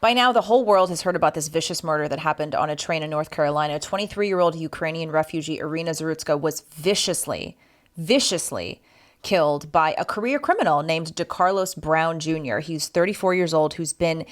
By now, the whole world has heard about this vicious murder that happened on a train in North Carolina. 23-year-old Ukrainian refugee Irina Zarutska was viciously killed by a career criminal named DeCarlos Brown Jr. He's 34 years old, who's been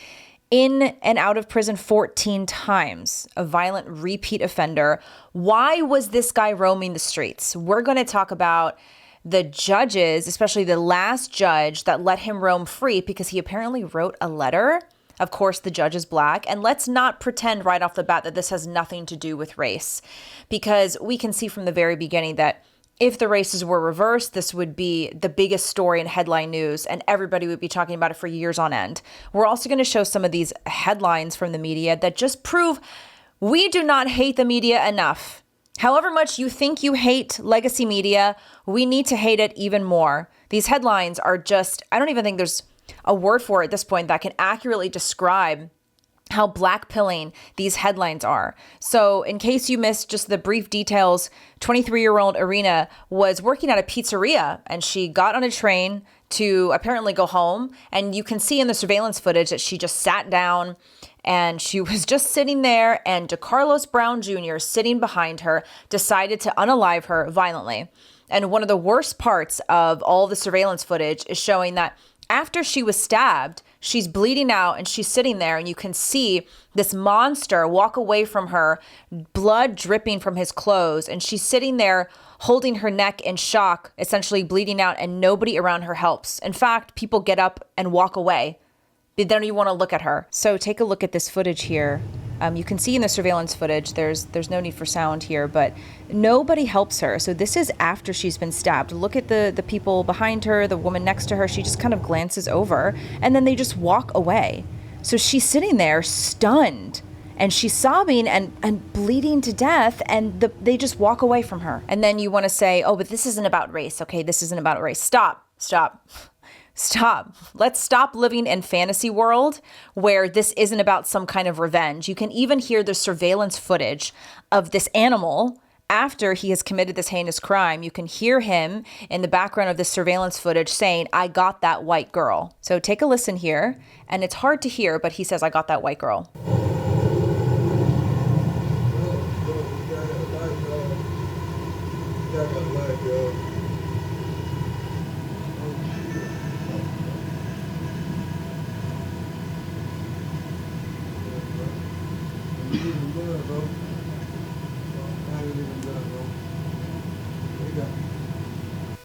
in and out of prison 14 times, a violent repeat offender. Why was this guy roaming the streets? We're going to talk about the judges, especially the last judge that let him roam free because he apparently wrote a letter. Of course, the judge is black. And let's not pretend right off the bat that this has nothing to do with race, because we can see from the very beginning that if the races were reversed, this would be the biggest story in headline news, and everybody would be talking about it for years on end. We're also going to show some of these headlines from the media that just prove we do not hate the media enough. However much you think you hate legacy media, we need to hate it even more. These headlines are just, I don't even think there's a word for it at this point that can accurately describe how blackpilling these headlines are. So in case you missed just the brief details, 23-year-old Irina was working at a pizzeria and she got on a train to apparently go home. And you can see in the surveillance footage that she just sat down and she was just sitting there, and DeCarlos Brown Jr., sitting behind her, decided to unalive her violently. And one of the worst parts of all the surveillance footage is showing that after she was stabbed, she's bleeding out and she's sitting there, and you can see this monster walk away from her, blood dripping from his clothes. And she's sitting there holding her neck in shock, essentially bleeding out, and nobody around her helps. In fact, people get up and walk away. They don't even want to look at her. So take a look at this footage here. You can see in the surveillance footage, there's no need for sound here, but nobody helps her. So this is after she's been stabbed. Look at the people behind her, the woman next to her. She just kind of glances over and then they just walk away. So she's sitting there stunned and she's sobbing and bleeding to death, and they just walk away from her. And then you want to say, oh, but this isn't about race. Okay, this isn't about race. Stop. Let's stop living in fantasy world where this isn't about some kind of revenge. You can even hear the surveillance footage of this animal after he has committed this heinous crime. You can hear him in the background of this surveillance footage saying, I got that white girl. So take a listen here. And it's hard to hear, but he says, I got that white girl.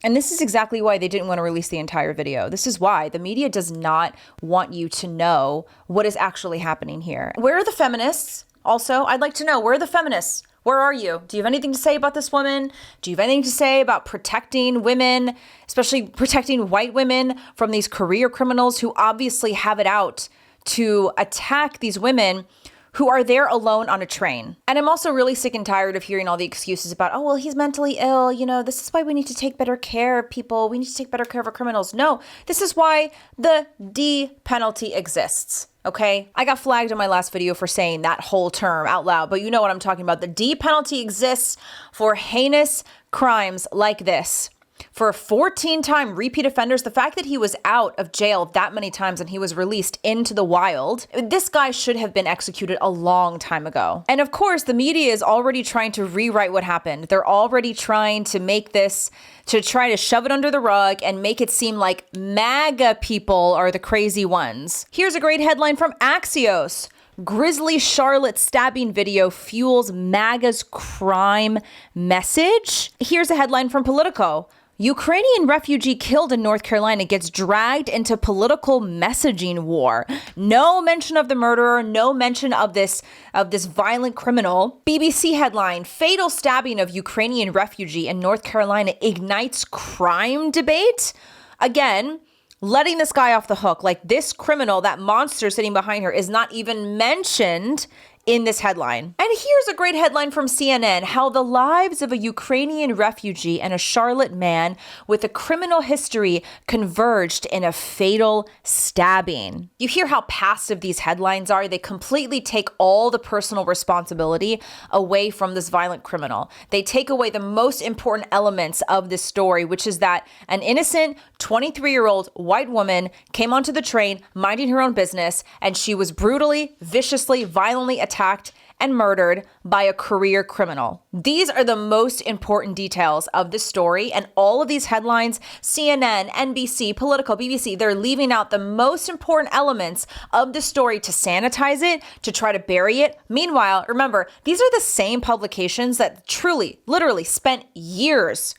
And this is exactly why they didn't want to release the entire video. This is why the media does not want you to know what is actually happening here. Where are the feminists? Also, I'd like to know, where are the feminists? Where are you? Do you have anything to say about this woman? Do you have anything to say about protecting women, especially protecting white women from these career criminals who obviously have it out to attack these women who are there alone on a train? And I'm also really sick and tired of hearing all the excuses about, oh, well, he's mentally ill. You know, this is why we need to take better care of people. We need to take better care of our criminals. No, this is why the D penalty exists. Okay, I got flagged in my last video for saying that whole term out loud, but you know what I'm talking about. The D penalty exists for heinous crimes like this. For 14-time repeat offenders, the fact that he was out of jail that many times and he was released into the wild, this guy should have been executed a long time ago. And of course, the media is already trying to rewrite what happened. They're already trying to make this, to try to shove it under the rug and make it seem like MAGA people are the crazy ones. Here's a great headline from Axios. Grisly Charlotte stabbing video fuels MAGA's crime message. Here's a headline from Politico. Ukrainian refugee killed in North Carolina gets dragged into political messaging war. No mention of the murderer, no mention of this violent criminal. BBC headline, fatal stabbing of Ukrainian refugee in North Carolina ignites crime debate. Again, letting this guy off the hook, like this criminal, that monster sitting behind her, is not even mentioned in this headline. And here's a great headline from CNN: how the lives of a Ukrainian refugee and a Charlotte man with a criminal history converged in a fatal stabbing. You hear how passive these headlines are. They completely take all the personal responsibility away from this violent criminal. They take away the most important elements of this story, which is that an innocent 23-year-old white woman came onto the train minding her own business, and she was brutally, viciously, violently attacked and murdered by a career criminal. These are the most important details of this story, and all of these headlines, CNN, NBC, Politico, BBC, they're leaving out the most important elements of the story to sanitize it, to try to bury it. Meanwhile, remember, these are the same publications that truly, literally spent years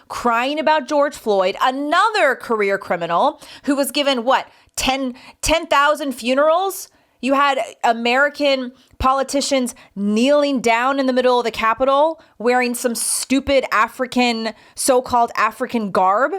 crying about George Floyd, another career criminal who was given, 10,000 funerals? You had American politicians kneeling down in the middle of the Capitol wearing some stupid so-called African garb.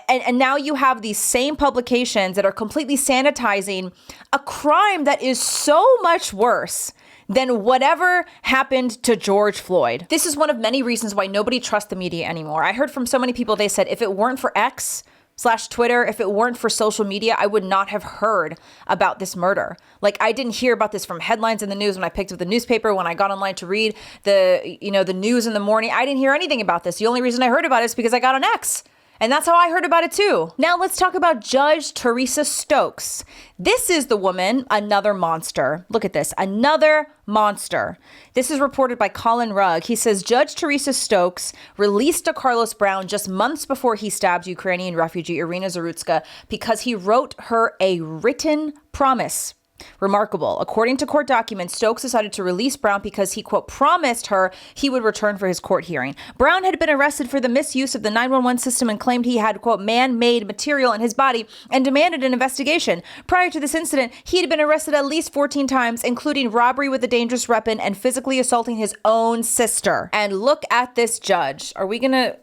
And now you have these same publications that are completely sanitizing a crime that is so much worse than whatever happened to George Floyd. This is one of many reasons why nobody trusts the media anymore. I heard from so many people, they said, if it weren't for X/Twitter, if it weren't for social media, I would not have heard about this murder. Like, I didn't hear about this from headlines in the news when I picked up the newspaper, when I got online to read the news in the morning. I didn't hear anything about this. The only reason I heard about it is because I got on X. And that's how I heard about it too. Now let's talk about Judge Teresa Stokes. This is the woman, another monster. Look at this, another monster. This is reported by Colin Rugg. He says Judge Teresa Stokes released DeCarlos Brown just months before he stabbed Ukrainian refugee Irina Zarutska because he wrote her a written promise. Remarkable. According to court documents, Stokes decided to release Brown because he, quote, promised her he would return for his court hearing. Brown had been arrested for the misuse of the 911 system and claimed he had, quote, man-made material in his body and demanded an investigation. Prior to this incident, he had been arrested at least 14 times, including robbery with a dangerous weapon and physically assaulting his own sister. And look at this judge. We're gonna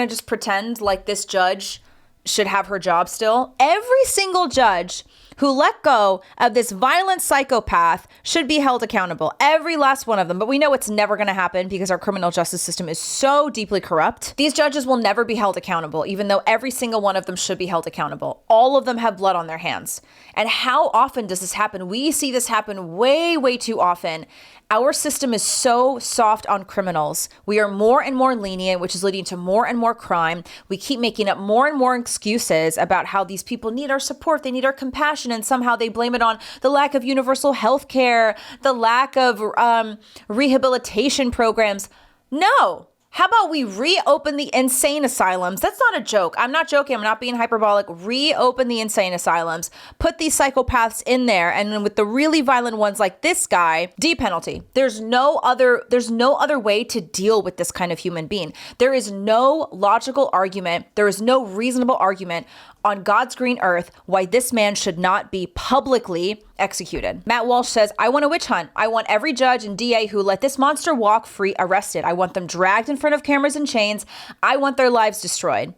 just pretend like this judge should have her job still? Every single judge who let go of this violent psychopath should be held accountable. Every last one of them. But we know it's never going to happen because our criminal justice system is so deeply corrupt. These judges will never be held accountable, even though every single one of them should be held accountable. All of them have blood on their hands. And how often does this happen? We see this happen way, way too often. Our system is so soft on criminals. We are more and more lenient, which is leading to more and more crime. We keep making up more and more excuses about how these people need our support, they need our compassion, and somehow they blame it on the lack of universal health care, the lack of rehabilitation programs. No. How about we reopen the insane asylums? That's not a joke. I'm not joking. I'm not being hyperbolic. Reopen the insane asylums. Put these psychopaths in there. And then with the really violent ones like this guy, death penalty. There's no other way to deal with this kind of human being. There is no logical argument. There is no reasonable argument on God's green earth why this man should not be publicly executed. Matt Walsh says, I want a witch hunt. I want every judge and DA who let this monster walk free arrested. I want them dragged in front of cameras and chains. I want their lives destroyed.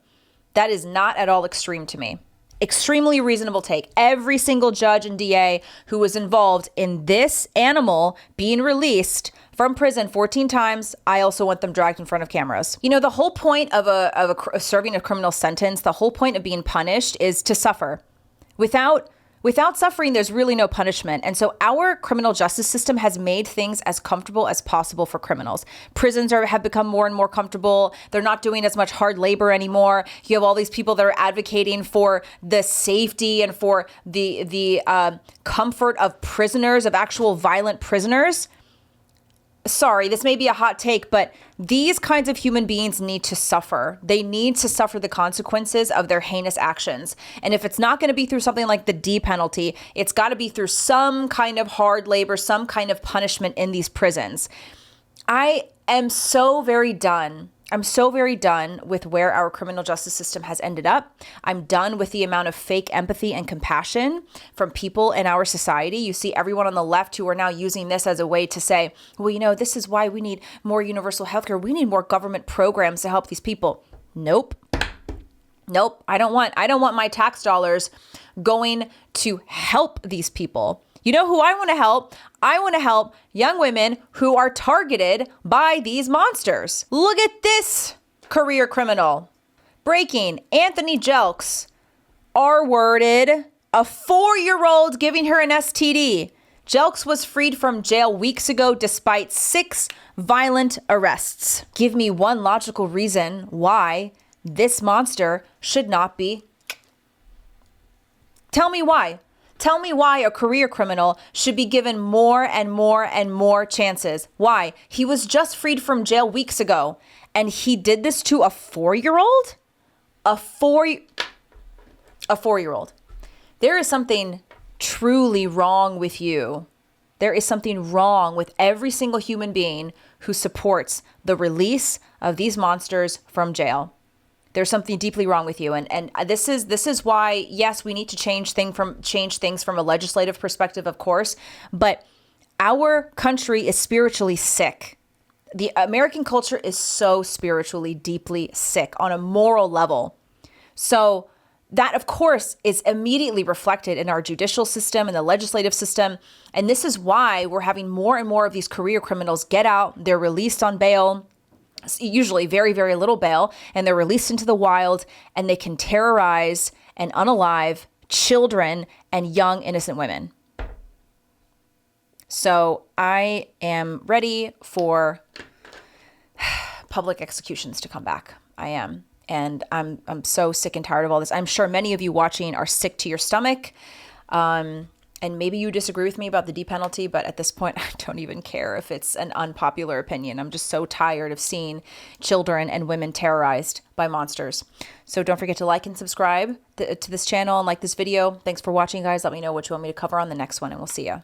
That is not at all extreme to me. Extremely reasonable take. Every single judge and DA who was involved in this animal being released from prison 14 times, I also want them dragged in front of cameras. You know, the whole point of serving a criminal sentence, the whole point of being punished is to suffer. Without suffering, there's really no punishment. And so our criminal justice system has made things as comfortable as possible for criminals. Prisons have become more and more comfortable. They're not doing as much hard labor anymore. You have all these people that are advocating for the safety and for the comfort of prisoners, of actual violent prisoners. Sorry, this may be a hot take, but these kinds of human beings need to suffer. They need to suffer the consequences of their heinous actions. And if it's not going to be through something like the death penalty, it's got to be through some kind of hard labor, some kind of punishment in these prisons. I am so very done. I'm so very done with where our criminal justice system has ended up. I'm done with the amount of fake empathy and compassion from people in our society. You see everyone on the left who are now using this as a way to say, well, you know, this is why we need more universal healthcare. We need more government programs to help these people. Nope. I don't want my tax dollars going to help these people. You know who I want to help? I want to help young women who are targeted by these monsters. Look at this career criminal. Breaking, Anthony Jelks, R-worded, a 4-year-old giving her an STD. Jelks was freed from jail weeks ago despite 6 violent arrests. Give me one logical reason why this monster should not be. Tell me why. Tell me why a career criminal should be given more and more and more chances. Why? He was just freed from jail weeks ago, and he did this to a 4-year-old? A 4-year-old. There is something truly wrong with you. There is something wrong with every single human being who supports the release of these monsters from jail. There's something deeply wrong with you. And this is why, yes, we need to change things from a legislative perspective, of course, but our country is spiritually sick. The American culture is so spiritually deeply sick on a moral level. So that, of course, is immediately reflected in our judicial system and the legislative system. And this is why we're having more and more of these career criminals get out. They're released on bail, usually very, very little bail, and they're released into the wild, and they can terrorize and unalive children and young innocent women. So I am ready for public executions to come back. I am. And I'm so sick and tired of all this. I'm sure many of you watching are sick to your stomach. And maybe you disagree with me about the death penalty, but at this point, I don't even care if it's an unpopular opinion. I'm just so tired of seeing children and women terrorized by monsters. So don't forget to like and subscribe to this channel and like this video. Thanks for watching, guys. Let me know what you want me to cover on the next one, and we'll see ya.